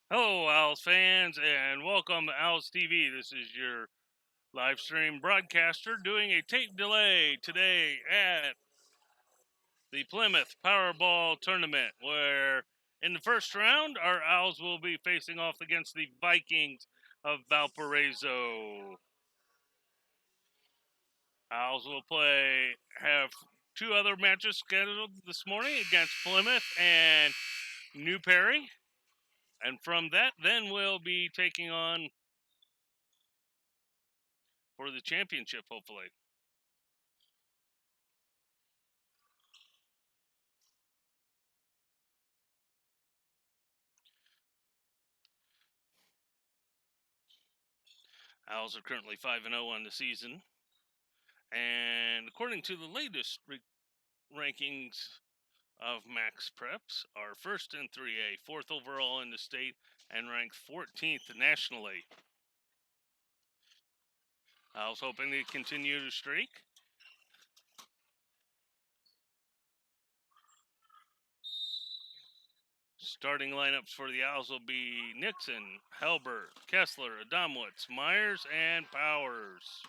Hello, Owls fans, and welcome to Owls TV. This is your live stream broadcaster doing a tape delay today at the Plymouth Powerball tournament, where in the first round, our Owls will be facing off against the Vikings of Valparasio. Owls will have two other matches scheduled this morning against Plymouth and New Perry. And from that, then we'll be taking on for the championship, hopefully. Owls are currently 5-0 on the season. And according to the latest rankings of Max Preps, are first in 3A, fourth overall in the state, and ranked 14th nationally. Owls hoping to continue the streak. Starting lineups for the Owls will be Nixon, Helbert, Kessler, Adamowitz, Myers, and Powers.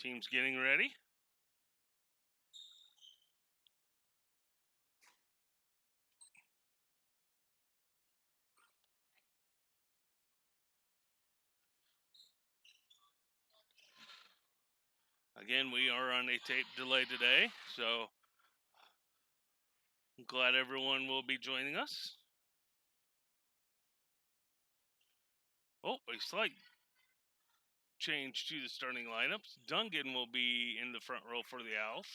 Team's getting ready. Again, we are on a tape delay today, so I'm glad everyone will be joining us. Oh, a slight change to the starting lineups. Dungan will be in the front row for the Owls.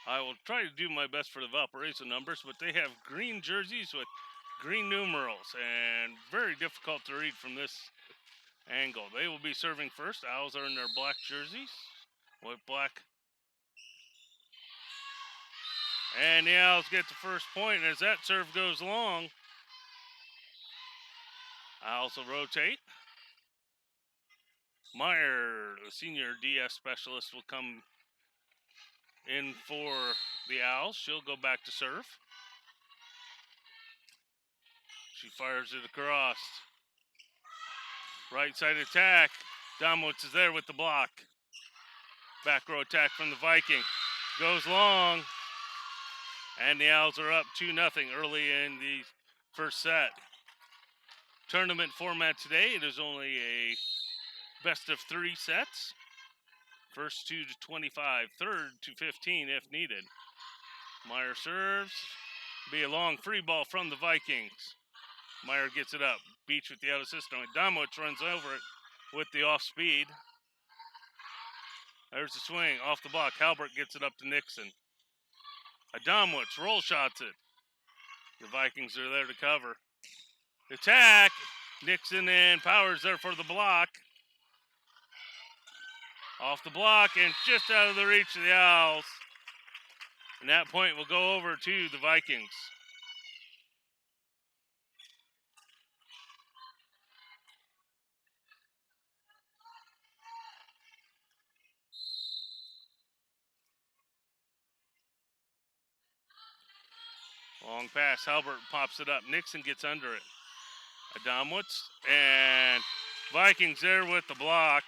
I will try to do my best for the Valparaiso numbers, but they have green jerseys with green numerals and very difficult to read from this angle. They will be serving first. Owls are in their black jerseys with black. And the Owls get the first point as that serve goes long. Owls will rotate. Meyer, the senior DS specialist, will come in for the Owls. She'll go back to serve. She fires it across. Right side attack. Domowitz is there with the block. Back row attack from the Viking. Goes long. And the Owls are up 2-0 early in the first set. Tournament format today, it is only a best of 3 sets. First 2 to 25, third to 15 if needed. Meyer serves. Be a long free ball from the Vikings. Meyer gets it up. Beach with the out assist. Domowitz runs over it with the off speed. There's the swing off the block. Halbert gets it up to Nixon. Adamowitz roll shots it. The Vikings are there to cover. Attack. Nixon and Powers there for the block. Off the block and just out of the reach of the Owls. And that point will go over to the Vikings. Long pass. Halbert pops it up. Nixon gets under it. Adamowitz and Vikings there with the block.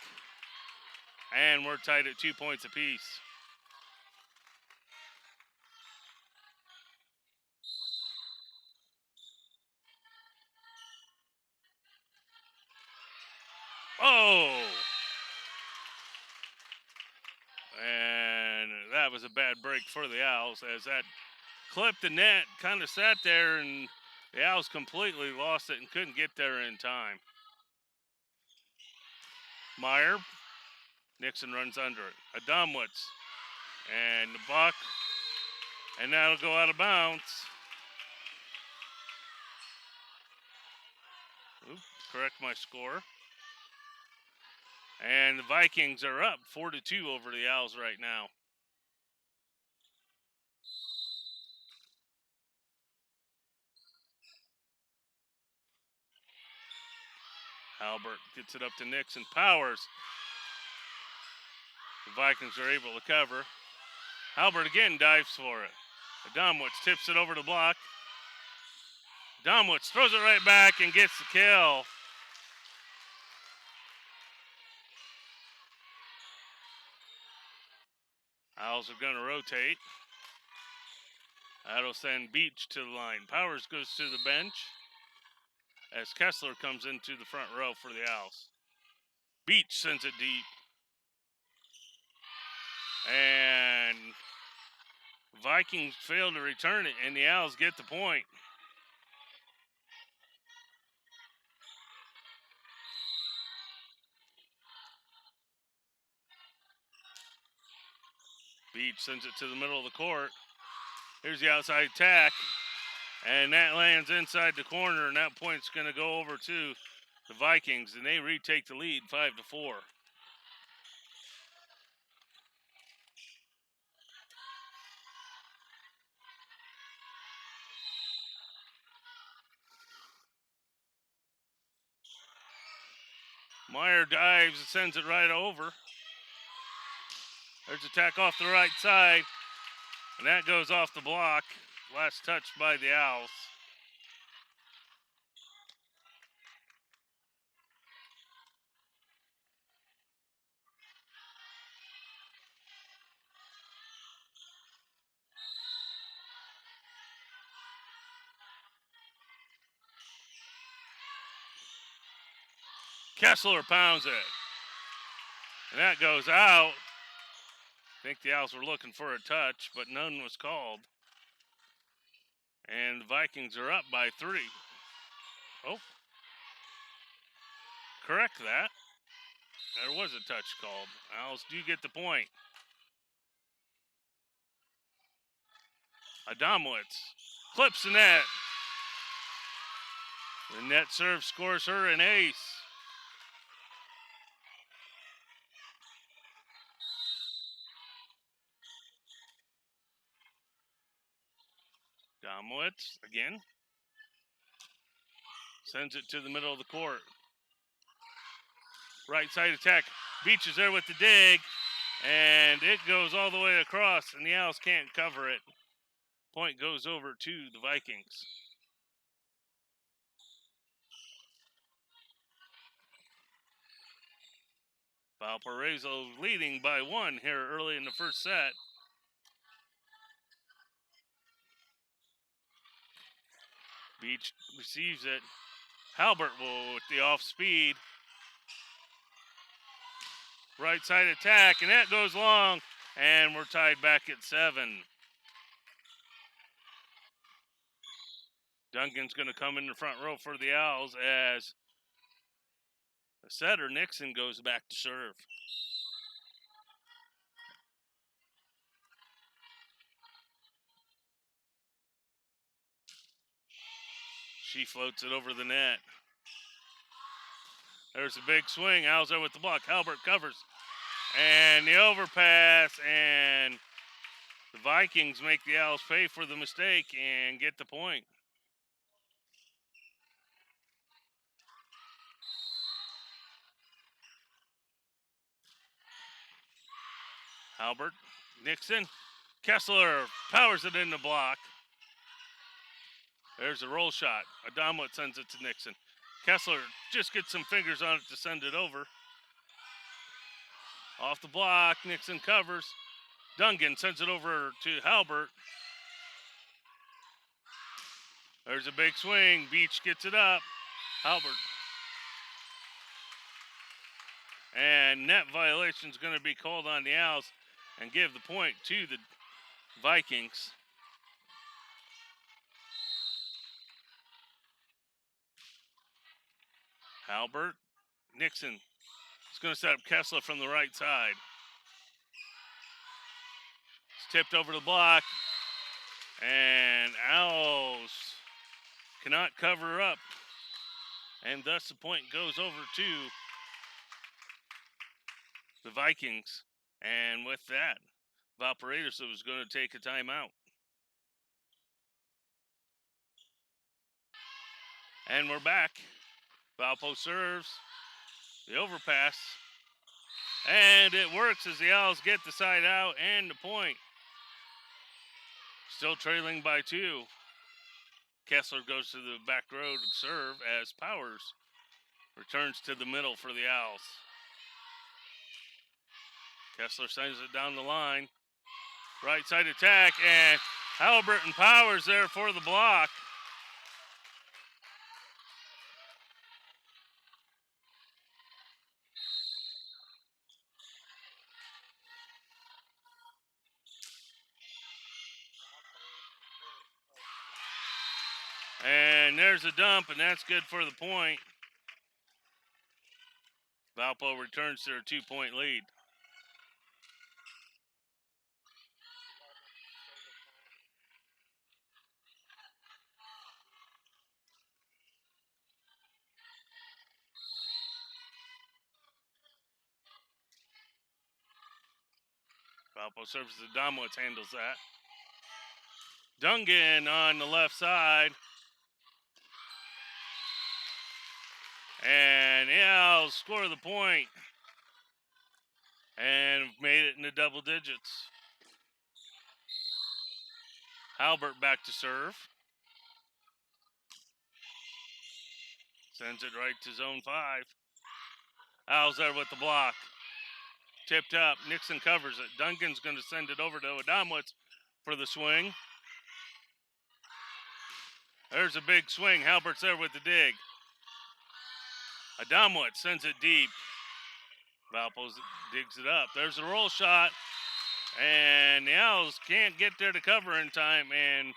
And we're tied at 2 points apiece. Oh! And that was a bad break for the Owls as that clipped the net, kind of sat there, and the Owls completely lost it and couldn't get there in time. Meyer, Nixon runs under it. Adamowitz, and the buck, and that'll go out of bounds. Oops, correct my score. And the Vikings are up 4-2 over the Owls right now. Albert gets it up to Nixon. Powers. The Vikings are able to cover. Albert again dives for it. Adamowitz tips it over the block. Adamowitz throws it right back and gets the kill. Owls are going to rotate. That'll send Beach to the line. Powers goes to the bench as Kessler comes into the front row for the Owls. Beach sends it deep. And Vikings fail to return it, and the Owls get the point. Beach sends it to the middle of the court. Here's the outside attack, and that lands inside the corner, and that point's going to go over to the Vikings, and they retake the lead 5-4. Meyer dives and sends it right over. There's attack off the right side, and that goes off the block. Last touch by the Owls. Kessler pounds it, and that goes out. I think the Owls were looking for a touch, but none was called. And the Vikings are up by 3. Oh, correct that. There was a touch called. Owls do get the point. Adamowitz clips the net. The net serve scores her an ace. Adamowitz again sends it to the middle of the court. Right side attack. Beach is there with the dig, and it goes all the way across, and the Owls can't cover it. Point goes over to the Vikings. Valparasio leading by 1 here early in the first set. Beach receives it. Halbert will with the off speed. Right side attack, and that goes long, and we're tied back at 7. Duncan's going to come in the front row for the Owls as the setter, Nixon, goes back to serve. She floats it over the net. There's a big swing. Owls there with the block. Halbert covers. And the overpass, and the Vikings make the Owls pay for the mistake and get the point. Halbert, Nixon, Kessler powers it in the block. There's a roll shot. Adamowitz sends it to Nixon. Kessler just gets some fingers on it to send it over. Off the block, Nixon covers. Duncan sends it over to Halbert. There's a big swing. Beach gets it up. Halbert. And net violation is going to be called on the Owls and give the point to the Vikings. Halbert, Nixon is going to set up Kessler from the right side. It's tipped over the block, and Owls cannot cover up, and thus the point goes over to the Vikings. And with that, Valparaiso is going to take a timeout. And we're back. Valpo serves. The overpass. And it works as the Owls get the side out and the point. Still trailing by 2. Kessler goes to the back row to serve as Powers returns to the middle for the Owls. Kessler sends it down the line. Right side attack, and Halliburton Powers there for the block. And there's a dump, and that's good for the point. Valpo returns to their 2-point lead. Valpo serves to Domowitz, handles that. Dungan on the left side. And the Owls score the point and made it into double digits. Halbert back to serve. Sends it right to zone 5. Owls there with the block. Tipped up. Nixon covers it. Duncan's going to send it over to Adamowitz for the swing. There's a big swing. Halbert's there with the dig. Adamowitz sends it deep. Valpo digs it up. There's a roll shot. And the Owls can't get there to cover in time, and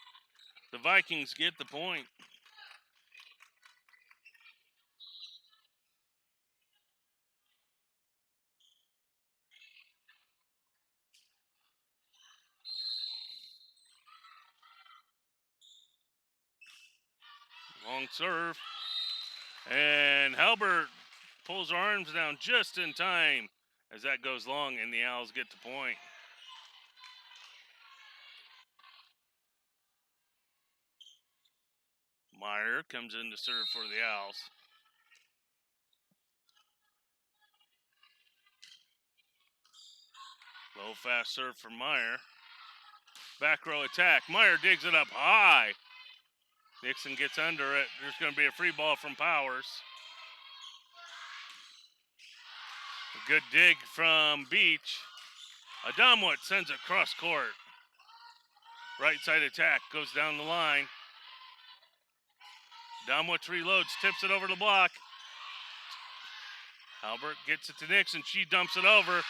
the Vikings get the point. Long serve. And Halbert pulls her arms down just in time as that goes long, and the Owls get the point. Meyer comes in to serve for the Owls. Low fast serve for Meyer. Back row attack. Meyer digs it up high. Nixon gets under it. There's going to be a free ball from Powers. A good dig from Beach. Adamowitz sends it cross court. Right side attack goes down the line. Adamowitz reloads, tips it over the block. Albert gets it to Nixon. She dumps it over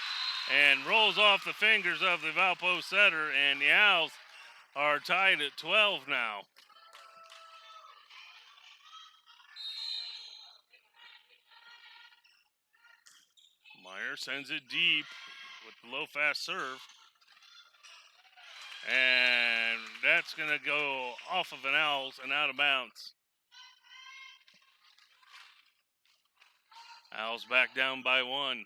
and rolls off the fingers of the Valpo setter, and the Owls are tied at 12 now. Meyer sends it deep with the low fast serve. And that's going to go off of an Owls and out of bounds. Owls back down by 1.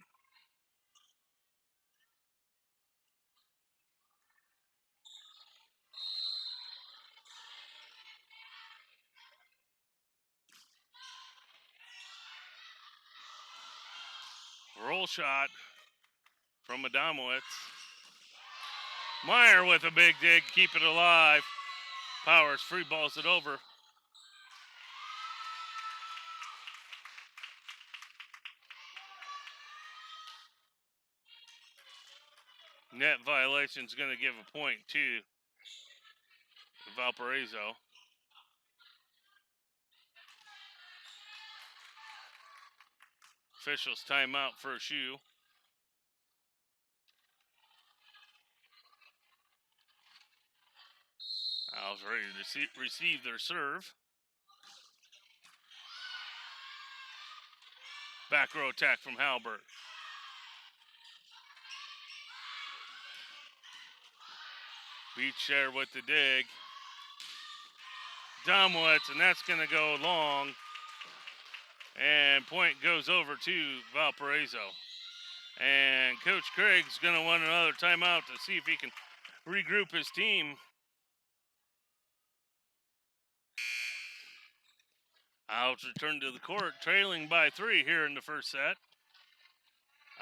Roll shot from Adamowitz. Meyer with a big dig, keep it alive. Powers free balls it over. Net violation is going to give a point to Valparaiso. Officials timeout for a shoe. Owls ready to receive their serve. Back row attack from Halbert. Beach there with the dig. Domowitz, and that's going to go long. And point goes over to Valparaiso. And Coach Craig's going to want another timeout to see if he can regroup his team. Owls return to the court, trailing by 3 here in the first set.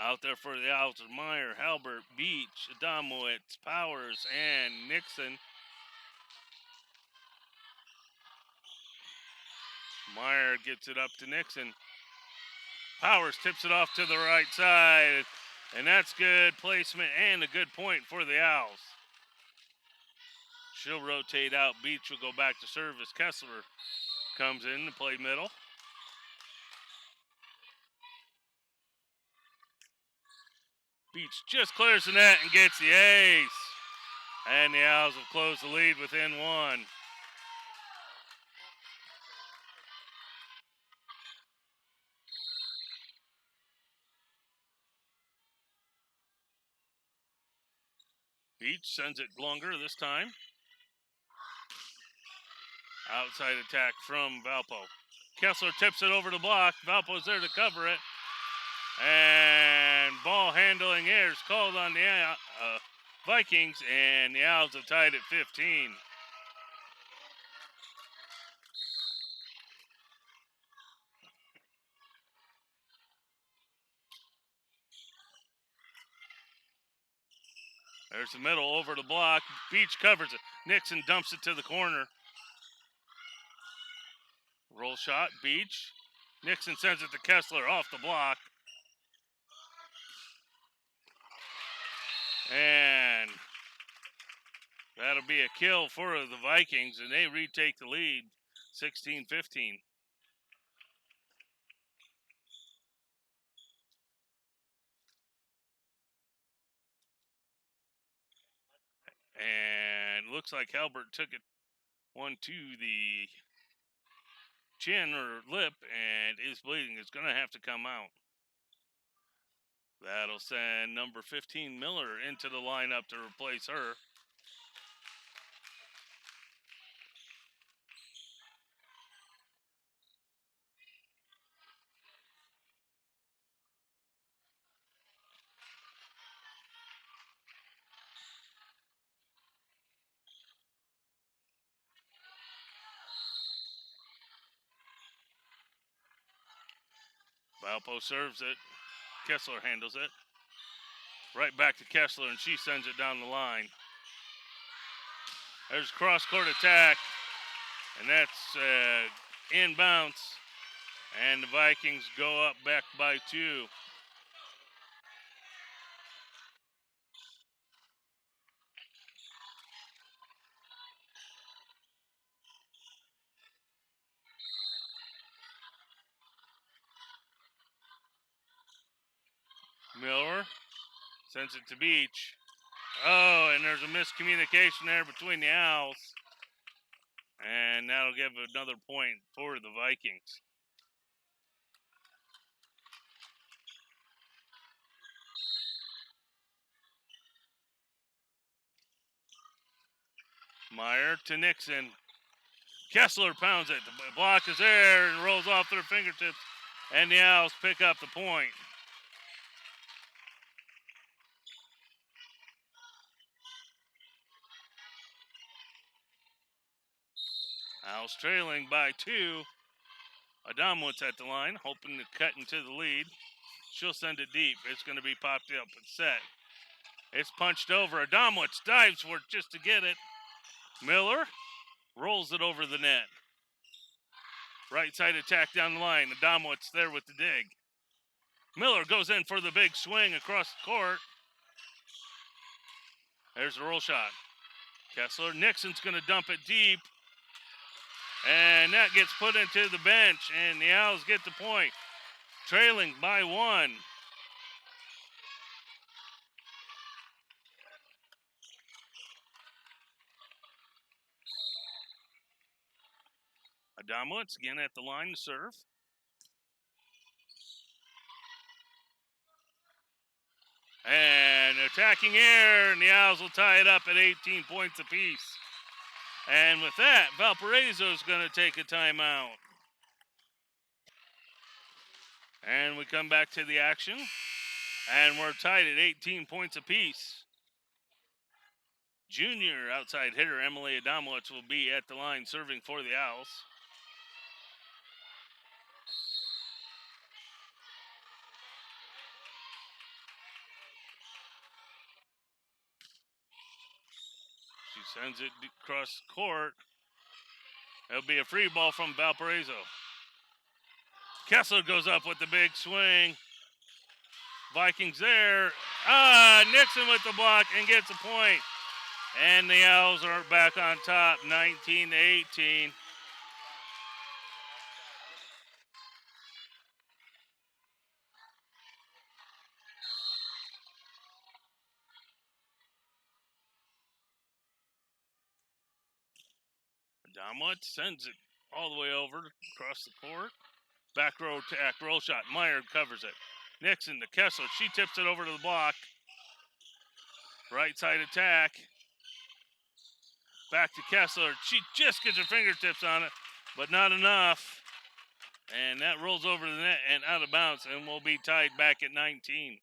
Out there for the Owls are Meyer, Halbert, Beach, Adamowitz, Powers, and Nixon. Meyer gets it up to Nixon. Powers tips it off to the right side, and that's good placement and a good point for the Owls. She'll rotate out. Beach will go back to service. Kessler comes in to play middle. Beach just clears the net and gets the ace. And the Owls have closed the lead within 1. Beach sends it longer this time. Outside attack from Valpo. Kessler tips it over the block. Valpo's there to cover it. And ball handling errors called on the Vikings, and the Owls have tied at 15. There's the middle over the block. Beach covers it. Nixon dumps it to the corner. Roll shot, Beach. Nixon sends it to Kessler off the block. And that'll be a kill for the Vikings, and they retake the lead, 16-15. And looks like Halbert took it one to the chin or lip and is bleeding. It's going to have to come out. That'll send number 15, Miller, into the lineup to replace her. Valpo serves it. Kessler handles it. Right back to Kessler, and she sends it down the line. There's cross-court attack, and that's inbounds. And the Vikings go up back by 2. Miller sends it to Beach. Oh, and there's a miscommunication there between the Owls. And that'll give another point for the Vikings. Meyer to Nixon. Kessler pounds it. The block is there and rolls off their fingertips. And the Owls pick up the point. Owls trailing by 2. Adamowitz at the line, hoping to cut into the lead. She'll send it deep. It's going to be popped up and set. It's punched over. Adamowitz dives for it just to get it. Miller rolls it over the net. Right side attack down the line. Adamowitz there with the dig. Miller goes in for the big swing across the court. There's the roll shot. Kessler. Nixon's going to dump it deep. And that gets put into the bench, and the Owls get the point. Trailing by 1. Adamowitz again at the line to serve. And attacking air, and the Owls will tie it up at 18 points apiece. And with that, Valparaiso is going to take a timeout. And we come back to the action, and we're tied at 18 points apiece. Junior outside hitter Emily Adamowitz will be at the line serving for the Owls. Sends it across the court. It'll be a free ball from Valparaiso. Kessler goes up with the big swing. Vikings there. Nixon with the block and gets a point. And the Owls are back on top, 19-18. Domwitz sends it all the way over across the court. Back row attack, roll shot. Meyer covers it. Nixon to Kessler. She tips it over to the block. Right side attack. Back to Kessler. She just gets her fingertips on it, but not enough. And that rolls over the net and out of bounds, and we'll be tied back at 19.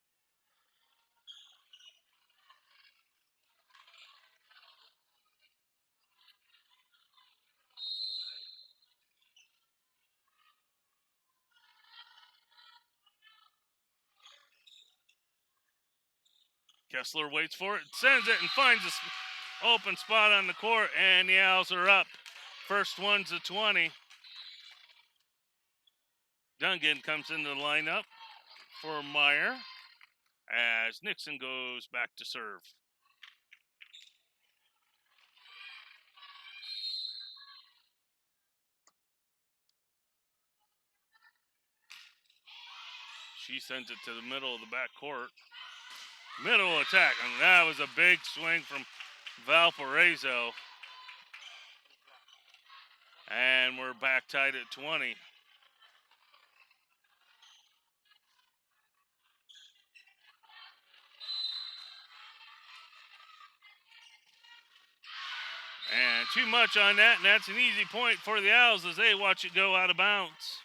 Kessler waits for it, sends it, and finds an open spot on the court, and the Owls are up. First one's a 20. Dungan comes into the lineup for Meyer as Nixon goes back to serve. She sends it to the middle of the back court. Middle attack, and that was a big swing from Valparaiso. And we're back tied at 20. And too much on that, and that's an easy point for the Owls as they watch it go out of bounds.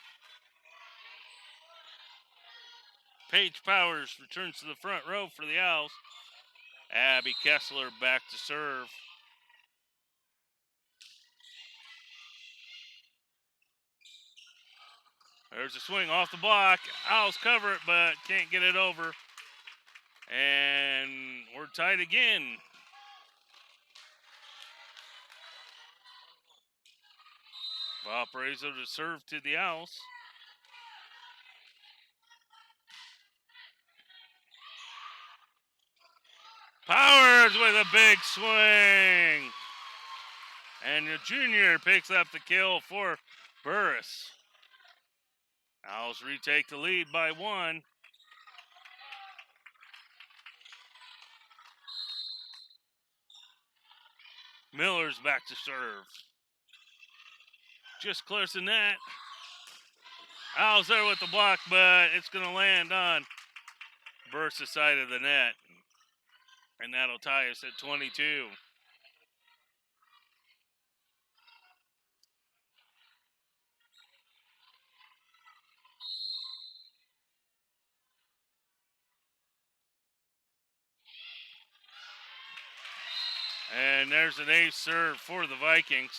Paige Powers returns to the front row for the Owls. Abby Kessler back to serve. There's a swing off the block. Owls cover it, but can't get it over. And we're tied again. Valparaiso to serve to the Owls. Powers with a big swing. And the junior picks up the kill for Burris. Owls retake the lead by 1. Miller's back to serve. Just close to net. Owls there with the block, but it's going to land on Burris' side of the net. And that'll tie us at 22. And there's an ace serve for the Vikings.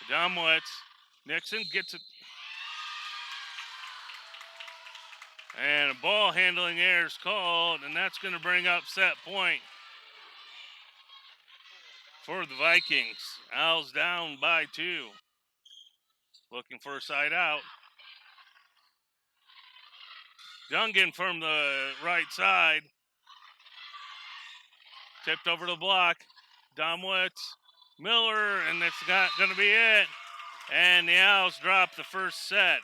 Domwitz. Nixon gets it. And a ball handling error is called, and that's going to bring up set point for the Vikings. Owls down by 2. Looking for a side out. Dungan from the right side. Tipped over the block. Domwitz, Miller, and that's not going to be it. And the Owls drop the first set,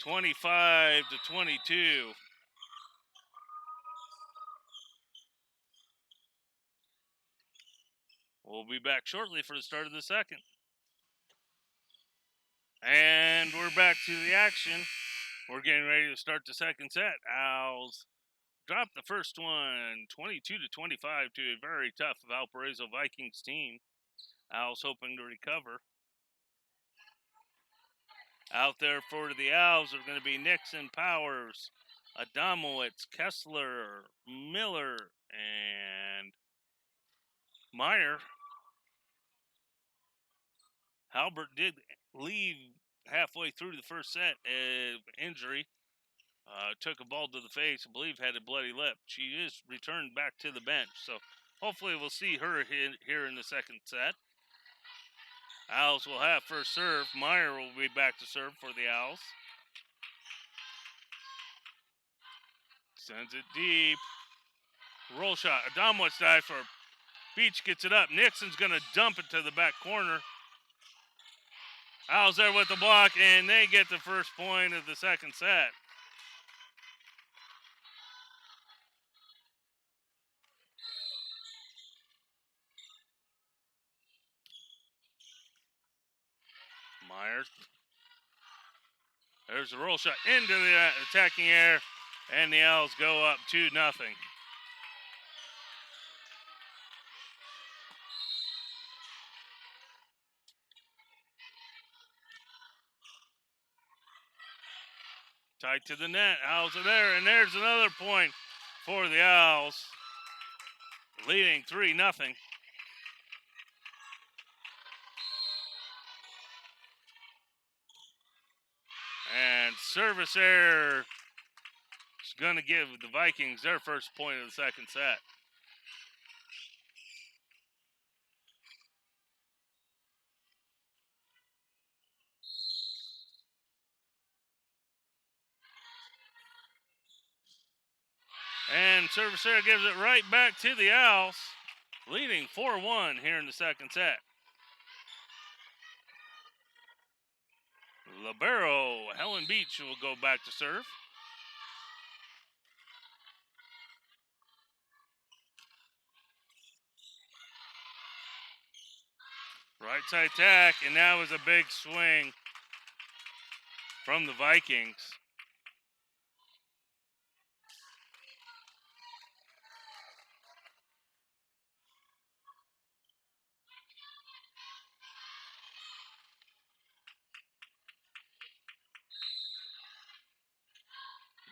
25-22. We'll be back shortly for the start of the second. And we're back to the action. We're getting ready to start the second set. Owls drop the first one, 22-25 to a very tough Valparaiso Vikings team. Owls hoping to recover. Out there for the Owls are going to be Nixon, Powers, Adamowitz, Kessler, Miller, and Meyer. Albert did leave halfway through the first set. Injury. Took a ball to the face. I believe had a bloody lip. She is returned back to the bench. So hopefully we'll see her here in the second set. Owls will have first serve. Meyer will be back to serve for the Owls. Sends it deep. Roll shot. Adamowicz dives for Beach, gets it up. Nixon's going to dump it to the back corner. Owls there with the block, and they get the first point of the second set. Myers. There's a roll shot into the attacking air, and the Owls go up 2-0. Tight to the net. Owls are there, and there's another point for the Owls, leading 3-0. And service error is going to give the Vikings their first point of the second set. And service error gives it right back to the Owls, leading 4-1 here in the second set. Libero, Helen Beach will go back to serve. Right side tack, and that was a big swing from the Vikings.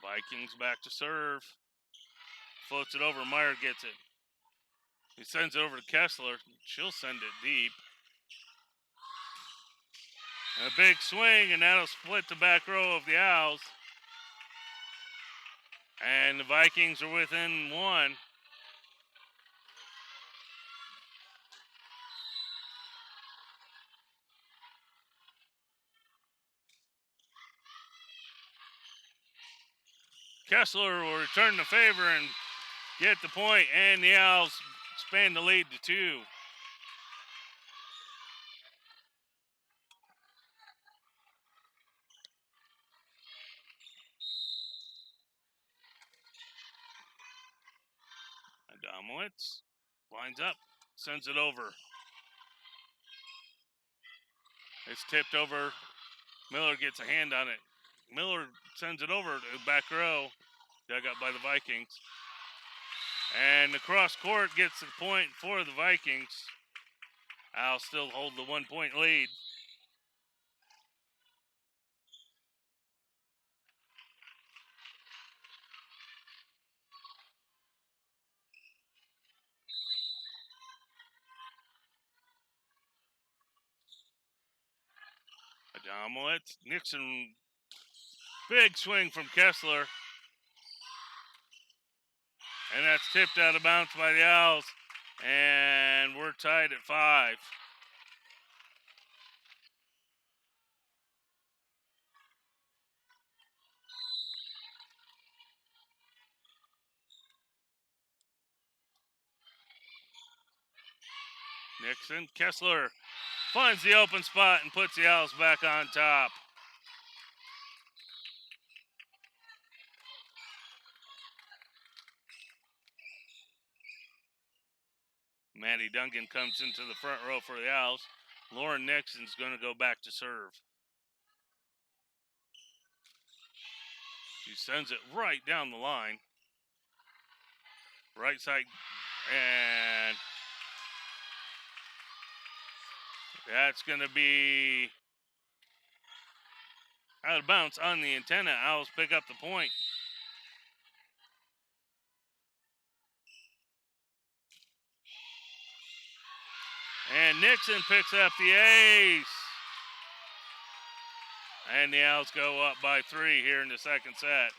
Vikings back to serve. Floats it over. Meyer gets it. He sends it over to Kessler. She'll send it deep. A big swing, and that'll split the back row of the Owls. And the Vikings are within one. Kessler will return the favor and get the point, and the Owls expand the lead to 2. Adamowicz lines up, sends it over. It's tipped over. Miller gets a hand on it. Miller sends it over to the back row, dug up by the Vikings. And the cross court gets the point for the Vikings. Owls still hold the 1-point lead. Adamowicz, Nixon, big swing from Kessler. And that's tipped out of bounds by the Owls. And we're tied at 5. Nixon, Kessler finds the open spot and puts the Owls back on top. Maddie Duncan comes into the front row for the Owls. Lauren Nixon's going to go back to serve. She sends it right down the line. Right side, and that's going to be out of bounds on the antenna. Owls pick up the point. And Nixon picks up the ace. And the Owls go up by 3 here in the second set.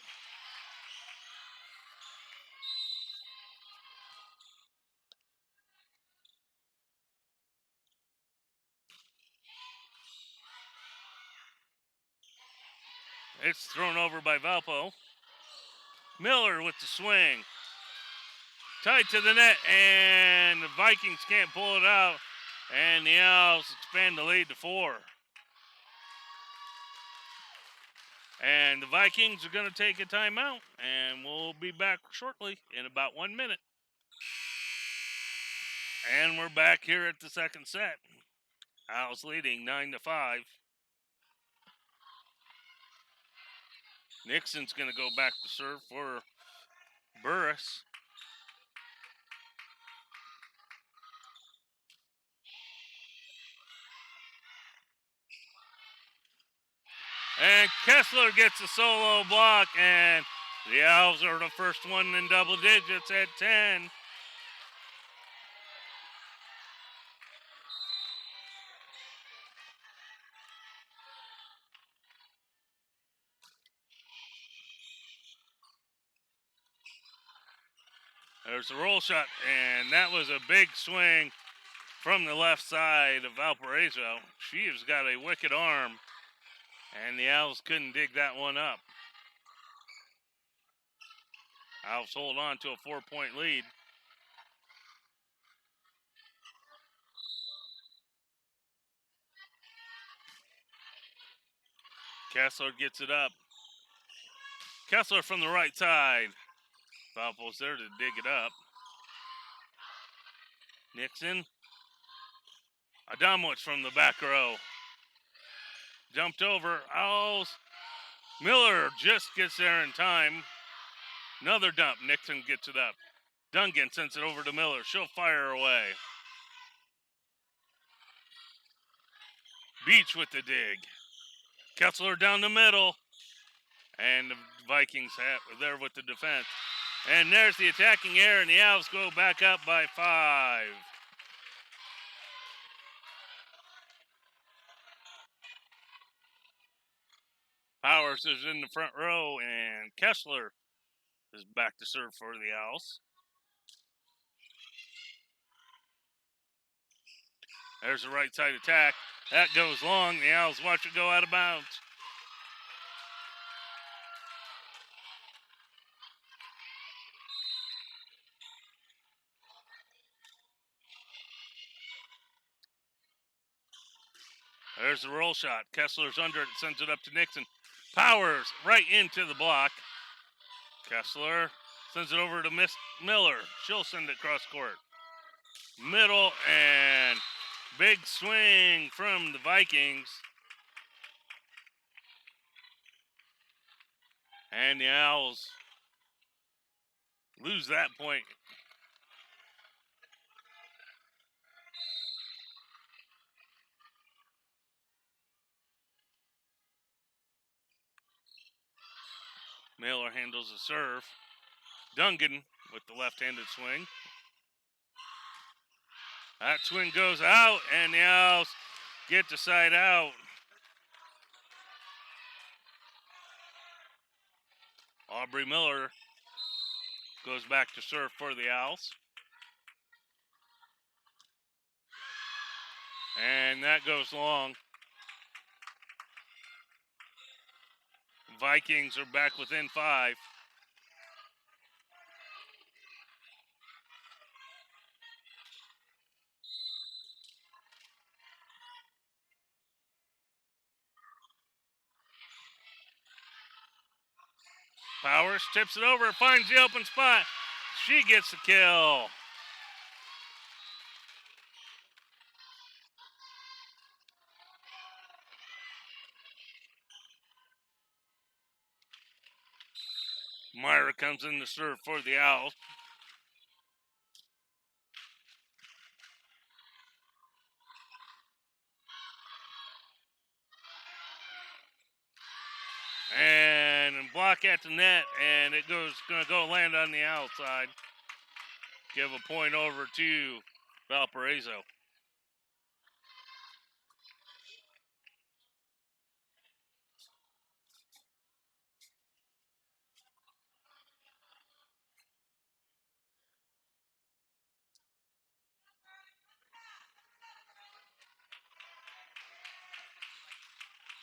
It's thrown over by Valpo. Miller with the swing. Tight to the net, and the Vikings can't pull it out. And the Owls expand the lead to 4. And the Vikings are going to take a timeout, and we'll be back shortly in about 1 minute. And we're back here at the second set. Owls leading 9-5. Nixon's going to go back to serve for Burris. And Kessler gets a solo block, and the Owls are the first one in double digits at 10. There's a roll shot, and that was a big swing from the left side of Valparasio. She has got a wicked arm, and the Owls couldn't dig that one up. Owls hold on to a 4-point lead. Kessler gets it up. Kessler from the right side. Valpo's there to dig it up. Nixon. Adamowicz from the back row. Jumped over. Owls. Miller just gets there in time. Another dump. Nixon gets it up. Duncan sends it over to Miller. She'll fire away. Beach with the dig. Kessler down the middle. And the Vikings are there with the defense. And there's the attacking air, and the Owls go back up by 5. Powers is in the front row, and Kessler is back to serve for the Owls. There's the right side attack. That goes long. The Owls watch it go out of bounds. There's the roll shot. Kessler's under it, sends it up to Nixon. Powers right into the block. Kessler sends it over to Miss Miller. She'll send it cross court. Middle, and big swing from the Vikings. And the Owls lose that point. Miller handles the serve. Duncan with the left-handed swing. That swing goes out, and the Owls get the side out. Aubrey Miller goes back to serve for the Owls. And that goes long. Vikings are back within 5. Powers tips it over, finds the open spot. She gets the kill. Myra comes in to serve for the Owls. And block at the net, and it goes going to go land on the outside. Give a point over to Valparaiso.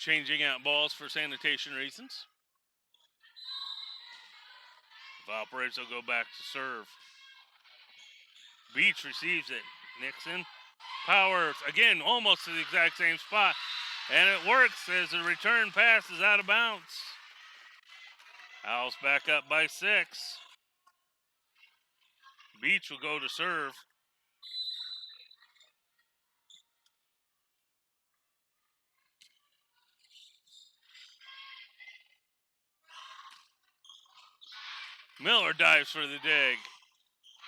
changing out balls for sanitation reasons. Valparaiso go back to serve. Beach receives it. Nixon powers again, almost to the exact same spot, and it works as the return pass is out of bounds. Owls back up by 6. Beach will go to serve. Miller dives for the dig.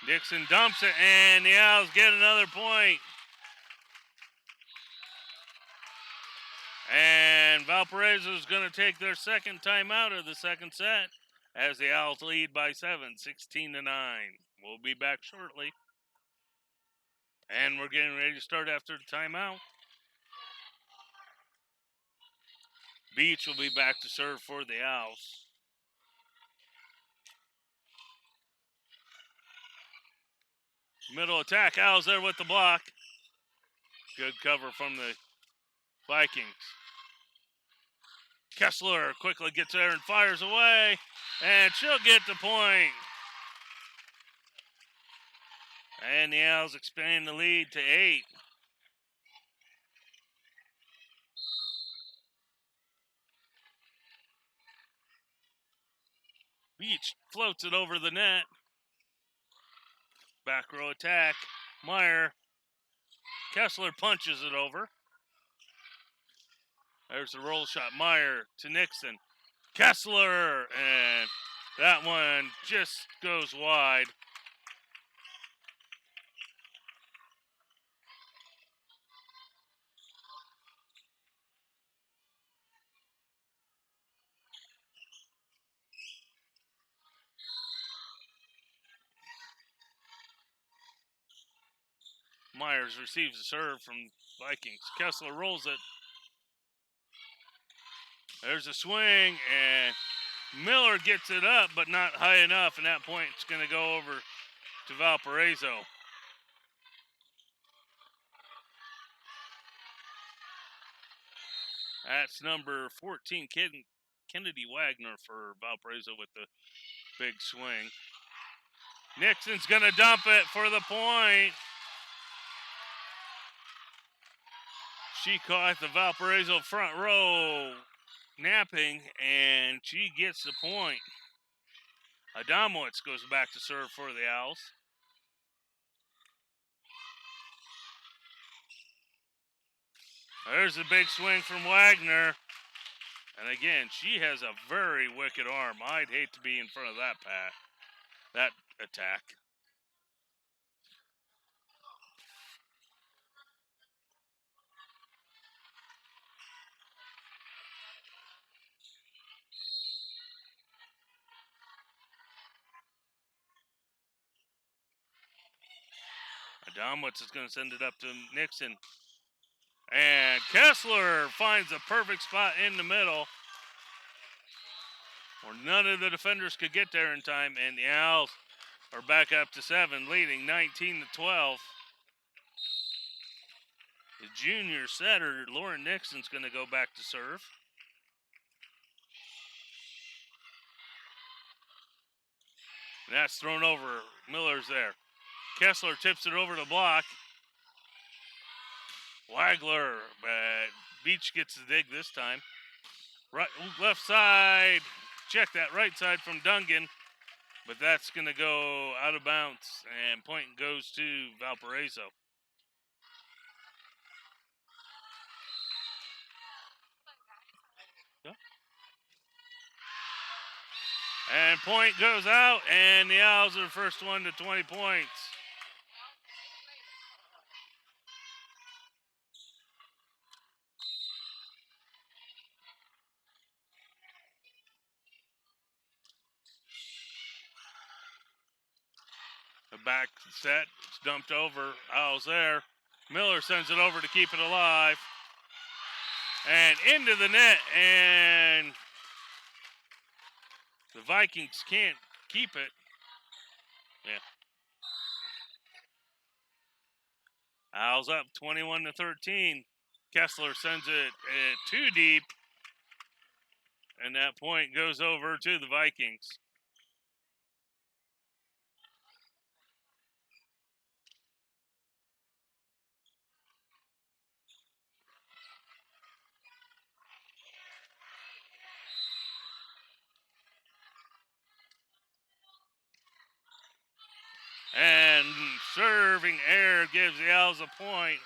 Dixon dumps it, and the Owls get another point. And Valparaiso is going to take their second timeout of the second set as the Owls lead by 7, 16-9. We'll be back shortly. And we're getting ready to start after the timeout. Beach will be back to serve for the Owls. Middle attack, Owls there with the block. Good cover from the Vikings. Kessler quickly gets there and fires away, and she'll get the point. And the Owls expand the lead to 8. Beach floats it over the net. Back row attack. Meyer. Kessler punches it over. There's the roll shot. Meyer to Nixon. Kessler, and that one just goes wide. Myers receives a serve from Vikings. Kessler rolls it. There's a swing, and Miller gets it up, but not high enough, and that point's going to go over to Valparaiso. That's number 14, Kennedy Wagner for Valparaiso with the big swing. Nixon's going to dump it for the point. She caught the Valparaiso front row napping, and she gets the point. Adamowitz goes back to serve for the Owls. There's a big swing from Wagner. And again, she has a very wicked arm. I'd hate to be in front of that attack. Adamowitz is going to send it up to Nixon. And Kessler finds a perfect spot in the middle where none of the defenders could get there in time, and the Owls are back up to 7, leading 19-12. The junior setter, Lauren Nixon's going to go back to serve. And that's thrown over. Miller's there. Kessler tips it over the block. Wagler, but Beach gets the dig this time. Right, left side. Check that right side from Dungan. But that's going to go out of bounds. And point goes to Valparaiso. Yeah. And point goes out. And the Owls are the first one to 20 points. The back set, it's dumped over. Owls there. Miller sends it over to keep it alive. And into the net, and the Vikings can't keep it. Yeah. Owls up 21-13. Kessler sends it too deep, And that point goes over to the Vikings. And serving error gives the Owls a point.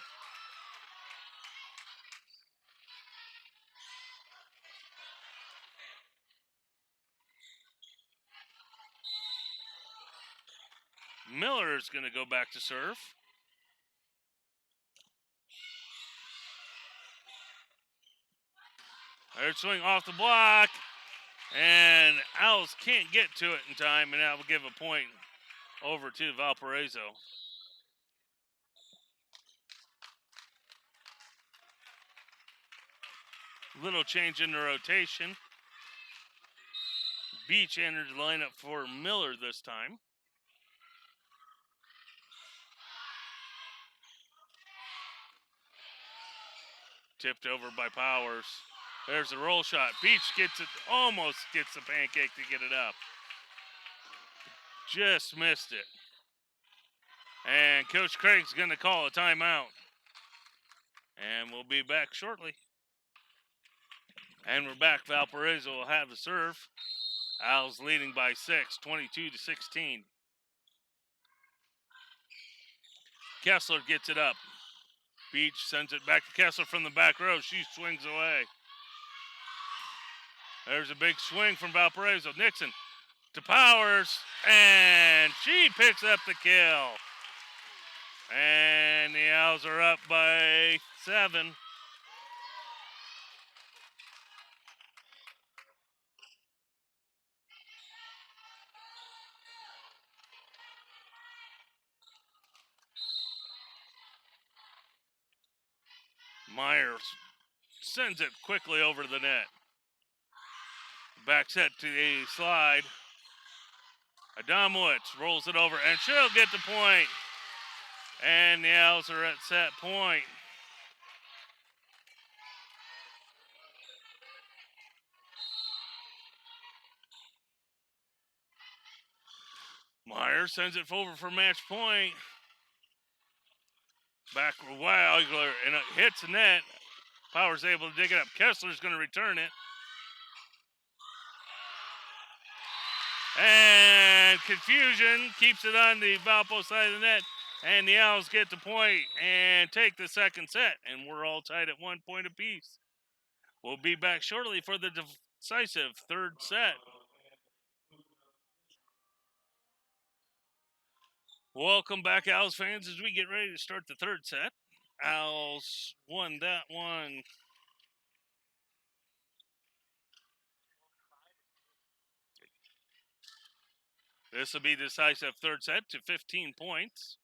Miller is going to go back to serve. There's swing off the block. And Owls can't get to it in time, and that will give a point over to Valparaiso. Little change in the rotation. Beach entered the lineup for Miller this time. Tipped over by Powers. There's a roll shot. Beach gets it, almost gets the pancake to get it up. Just missed it. And Coach Craig's going to call a timeout. And we'll be back shortly. And we're back. Valparaiso will have the serve. Owls leading by 6, 22-16. Kessler gets it up. Beach sends it back to Kessler from the back row. She swings away. There's a big swing from Valparaiso. Nixon to Powers, and she picks up the kill. And the Owls are up by 7. Myers sends it quickly over the net. Back set to the slide. Adamowicz rolls it over, and she'll get the point. And the Owls are at set point. Myers sends it over for match point. Back wild, and it hits the net. Powers able to dig it up. Kessler's going to return it. And confusion keeps it on the Valpo side of the net. And the Owls get the point and take the second set. And we're all tied at 1 point apiece. We'll be back shortly for the decisive third set. Welcome back, Owls fans, as we get ready to start the third set. Owls won that one. This will be decisive third set to 15 points.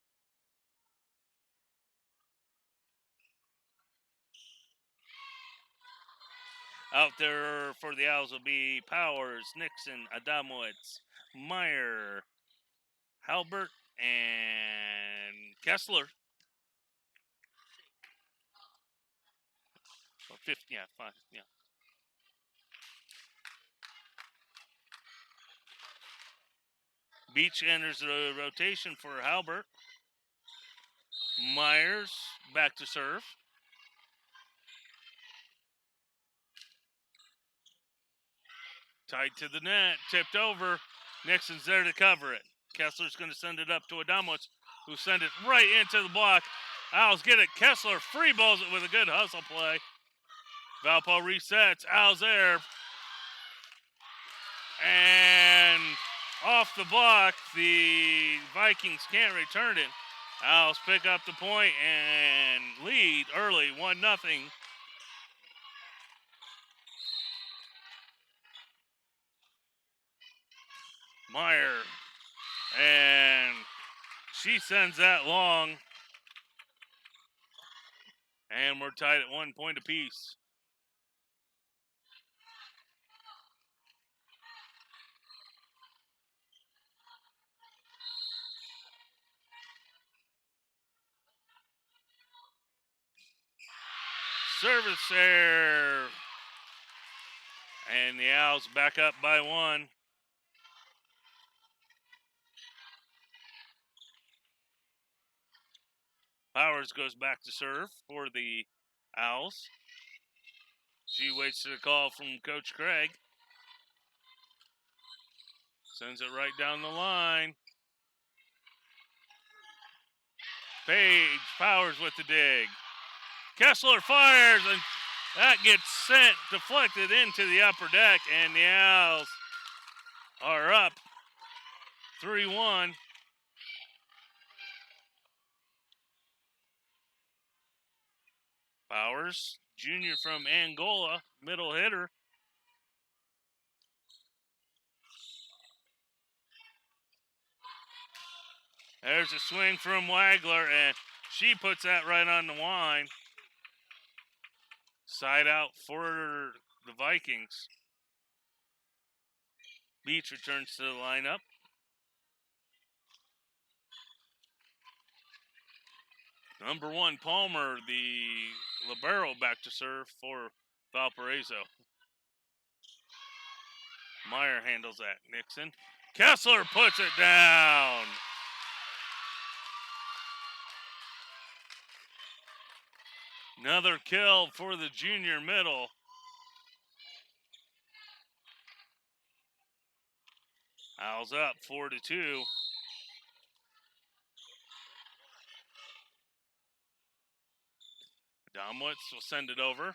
Out there for the Owls will be Powers, Nixon, Adamowicz, Meyer, Halbert, and Kessler. Or 5, yeah. Beach enters the rotation for Halbert. Myers back to serve. Tied to the net, tipped over. Nixon's there to cover it. Kessler's going to send it up to Adamowicz, who sent it right into the block. Owls get it. Kessler free balls it with a good hustle play. Valpo resets. Owls there. And off the block, the Vikings can't return it. Owls pick up the point and lead early, 1-0. Meyer, and she sends that long. And we're tied at 1 point apiece. Service error. And the Owls back up by 1. Powers goes back to serve for the Owls. She waits for the call from Coach Craig. Sends it right down the line. Page Powers with the dig. Kessler fires, and that gets sent, deflected into the upper deck, and the Owls are up 3-1. Powers, junior from Angola, middle hitter. There's a swing from Wagler, and she puts that right on the line. Side out for the Vikings. Beach returns to the lineup. Number 1, Palmer, the libero, back to serve for Valparaiso. Meyer handles that. Nixon. Kessler puts it down. Another kill for the junior middle. Owls up 4-2. Domwitz will send it over.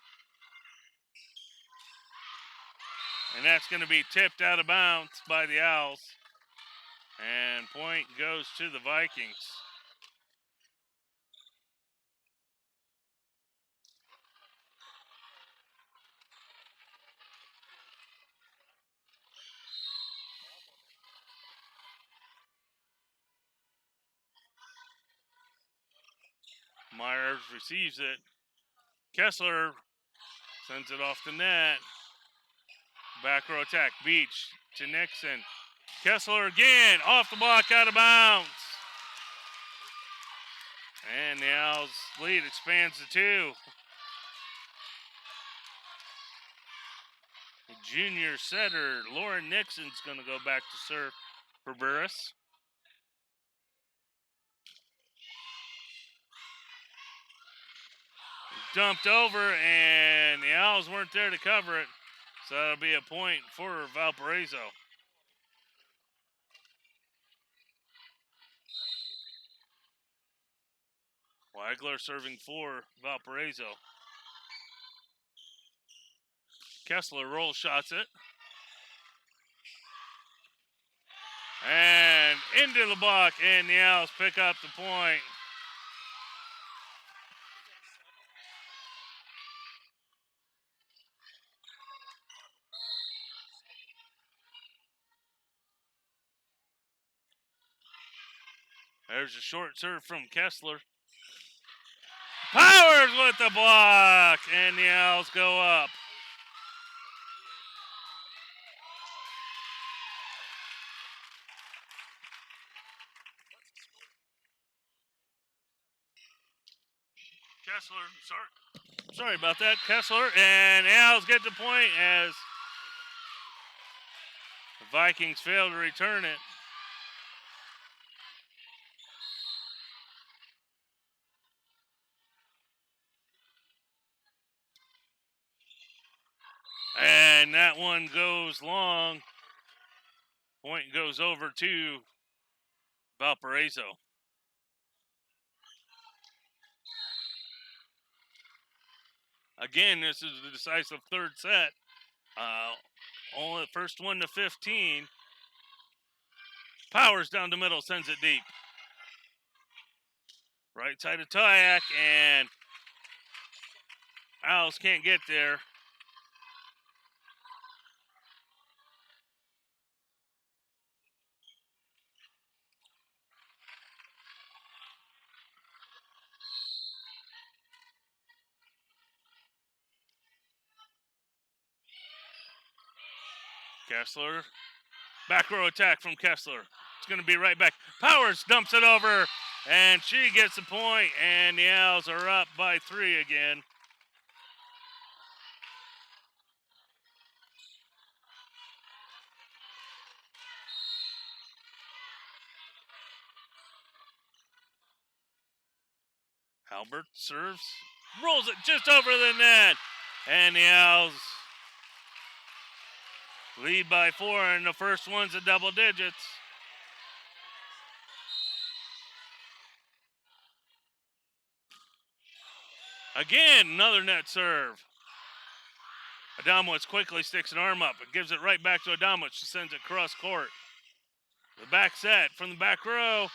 And that's going to be tipped out of bounds by the Owls. And point goes to the Vikings. Myers receives it. Kessler sends it off the net. Back row attack. Beach to Nixon. Kessler again. Off the block, out of bounds. And the Owls' lead expands to 2. The junior setter, Lauren Nixon's going to go back to serve for Burris. Dumped over, and the Owls weren't there to cover it. So that'll be a point for Valparaiso. Wagler serving for Valparaiso. Kessler roll shots it. And into the block, and the Owls pick up the point. There's a short serve from Kessler. Powers with the block, and the Owls go up. Kessler, sorry about that. Kessler, and the Owls get the point as the Vikings fail to return it. And that one goes long. Point goes over to Valparaiso. Again, this is the decisive third set. Only the first one to 15. Powers down the middle, sends it deep. Right side of Tyak, and Owls can't get there. Kessler. Back row attack from Kessler. It's going to be right back. Powers dumps it over, and she gets the point, and the Owls are up by 3 again. Albert serves, rolls it just over the net, and the Owls lead by 4, and the first one's a double digits. Again, another net serve. Adamowicz quickly sticks an arm up and gives it right back to Adamowicz. She sends it cross court. The back set from the back row.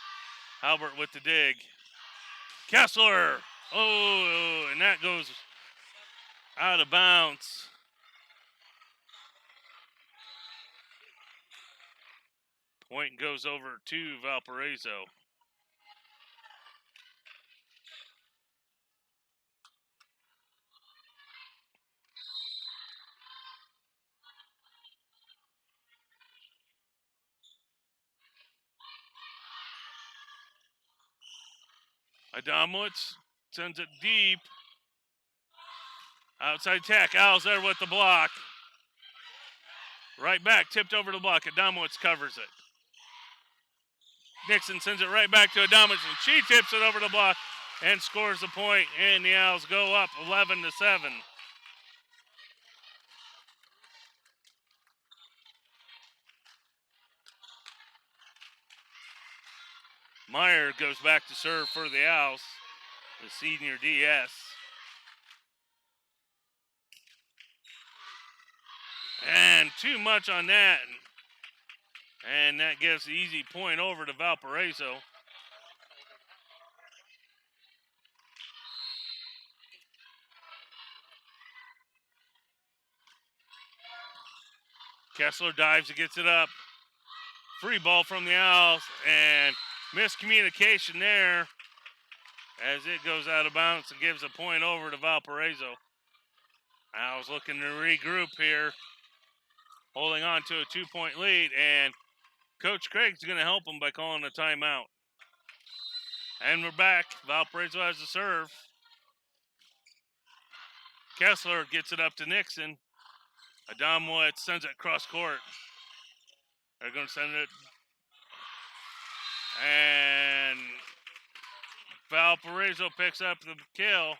Albert with the dig. Kessler. Oh, and that goes out of bounds. Point goes over to Valparaiso. Adamowicz sends it deep. Outside attack. Owls there with the block. Right back, tipped over the block. Adamowicz covers it. Nixon sends it right back to Adamowicz, and she tips it over the block and scores the point, and the Owls go up 11-7. Meyer goes back to serve for the Owls, the senior DS. And too much on that. And that gives the easy point over to Valparaiso. Kessler dives and gets it up. Free ball from the Owls, and miscommunication there as it goes out of bounds and gives a point over to Valparaiso. Owls looking to regroup here, holding on to a 2-point lead, and Coach Craig's going to help them by calling a timeout. And we're back. Valparaiso has the serve. Kessler gets it up to Nixon. Adamowicz sends it cross court. They're going to send it. And Valparaiso picks up the kill.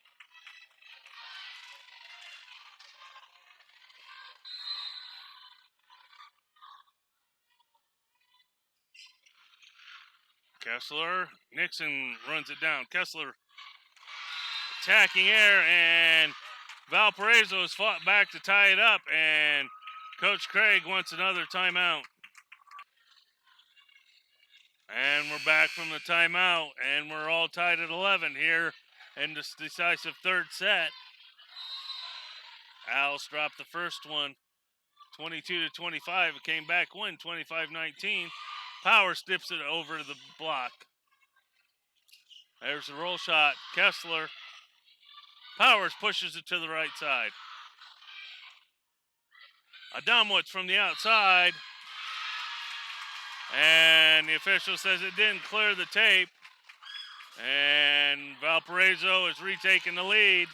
Kessler, Nixon runs it down. Kessler attacking air, and Valparaiso has fought back to tie it up, and Coach Craig wants another timeout. And we're back from the timeout, and we're all tied at 11 here in this decisive third set. Owls dropped the first one, 22-25. It came back, win 25-19. Powers dips it over the block. There's the roll shot. Kessler. Powers pushes it to the right side. Adamowicz from the outside. And the official says it didn't clear the tape. And Valparaiso is retaking the lead.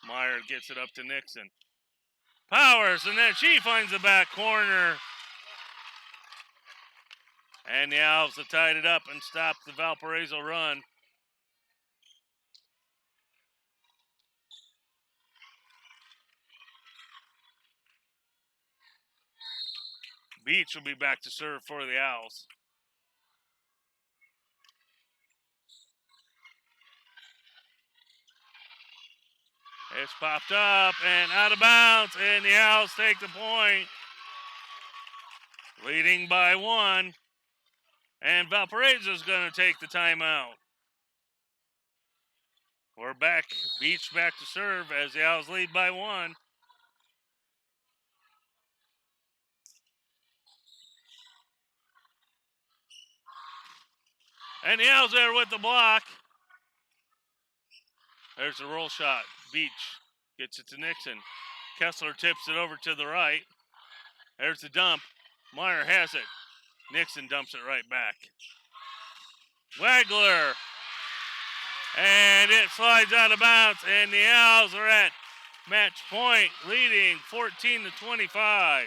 Meyer gets it up to Nixon. Powers, and then she finds the back corner. And the Owls have tied it up and stopped the Valparaiso run. Beach will be back to serve for the Owls. It's popped up and out of bounds, and the Owls take the point. Leading by 1. And Valparaiso's going to take the timeout. We're back. Beach back to serve as the Owls lead by 1. And the Owls there with the block. There's the roll shot. Beach gets it to Nixon. Kessler tips it over to the right. There's the dump. Meyer has it. Nixon dumps it right back. Wagler. And it slides out of bounds, and the Owls are at Match point, leading 14-25.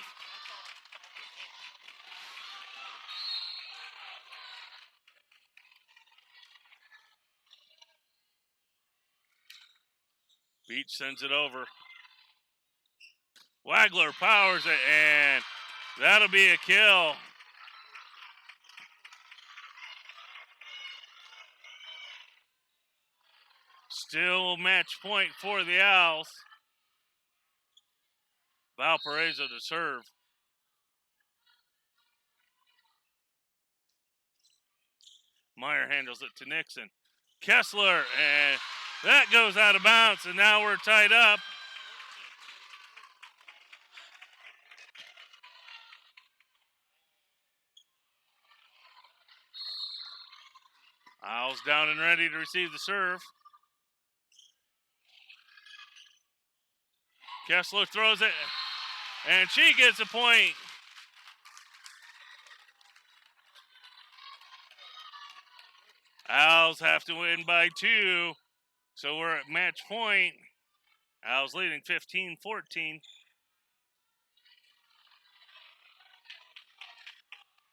Beach sends it over. Wagler powers it, and that'll be a kill. Still match point for the Owls. Valparaiso to serve. Meyer handles it to Nixon. Kessler, and that goes out of bounds, and now we're tied up. Owls down and ready to receive the serve. Kessler throws it, and she gets a point. Owls have to win by 2, so we're at match point. Owls leading 15-14.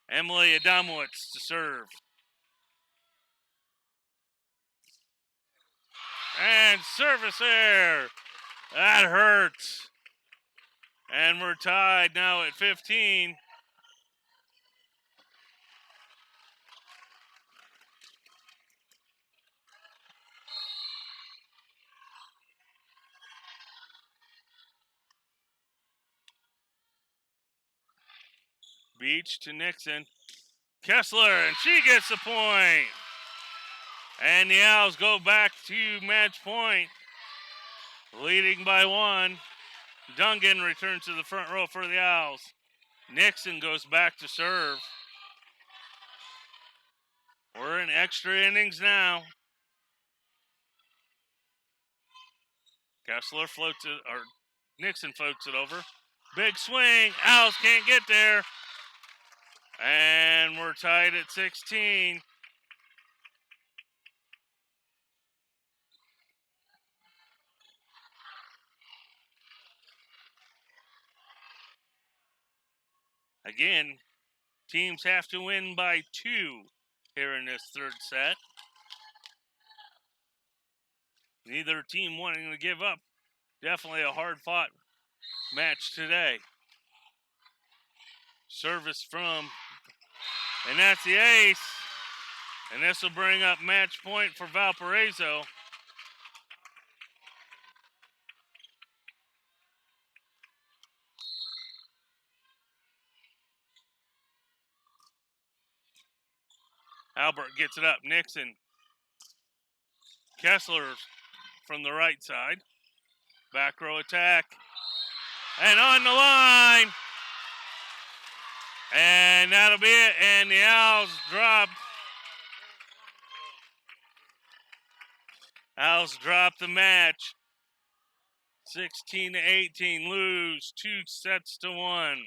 Emily Adamowitz to serve. And service error. That hurts. And we're tied now at 15. Beach to Nixon. Kessler, and she gets the point. And the Owls go back to match point, leading by 1. Dungan returns to the front row for the Owls. Nixon goes back to serve. We're in extra innings now. Kessler floats it, or Nixon floats it over. Big swing. Owls can't get there. And we're tied at 16. Again, teams have to win by 2 here in this third set. Neither team wanting to give up. Definitely a hard-fought match today. Service from, and that's the ace. And this will bring up match point for Valparaiso. Albert gets it up. Nixon. Kessler from the right side. Back row attack. And on the line. And that'll be it. And the Owls drop. Owls drop the match. 16-18. Lose 2-1.